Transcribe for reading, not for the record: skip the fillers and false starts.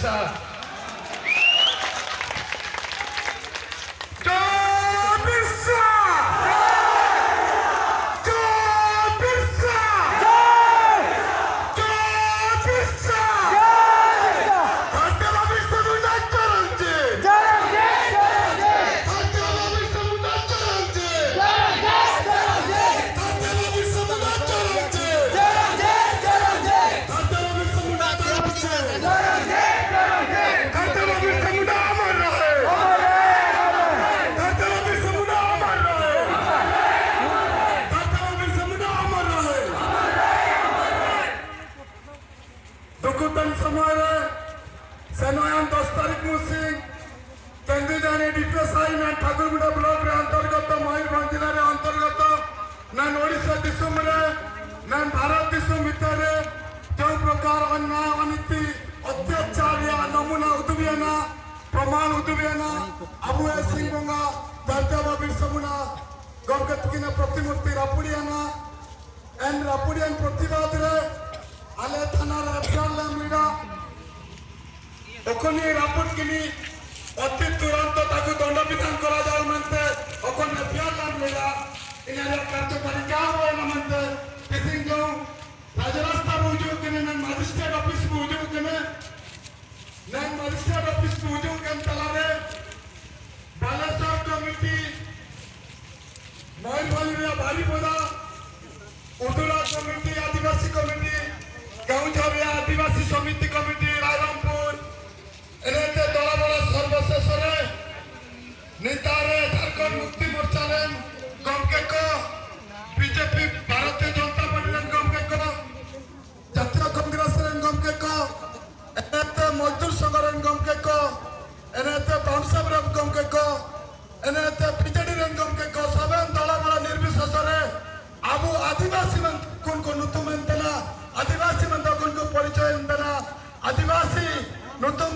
Birsa. दुखुतन समय सेनयन 10 तारीख मुसिंग केंदुजानी डीपीएसआई ना ठाकुरगुड़ा ब्लॉक रे अंतर्गत मयूरभंज जिला रे अंतर्गत ना ओडिशा दिसम रे ना भारत दिसम भितर जो प्रकार अन्याय अनीति अत्याचार या नमूना उदुबियाना प्रमाण उदुबियाना अबु सिंह बंगा दर्जाबा बिरसमुना गमकतकिना प्रतिमूर्ति रापुडियाना एन रापुडियन प्रतिवाद रे आले थाना एफआईआर मीडा ओखनी रापुट किनी अति तुरंत ताकु दंड विधान करा जाओ मनते ओखन एफआईआर मीडा इनारे कार्यकारी क्या होए न मनते किसिंग जो राजरास्ता बुजु किने न मजिस्ट्रेट ऑफिस बुजु किने न मजिस्ट्रेट ऑफिस बुजु केन तलारे बालेश्वर कमिटी मयूरभंज बारीपदा उदुला कमिटी आदिवासी कमिटी गाँवझरिया आदिवासी समिति कमिटी रायरंगपुर एनेते दला बड़ा सर्वशेष नेतारे झारखंड मुक्ति मोर्चा गमकेक बीजेपी भारतीय जनता पार्टी गमकेक जातीय कांग्रेस गमकेक एनेते मजदूर संघ गमकेक एनेते बाउंसर गमकेक एनेते बीजेडी गमकेक सब दला बड़ा निर्विशेष आबू आदिवासी कौन को नुतुम आदिवासी मंदा को परिचय आदिवासी नुतुम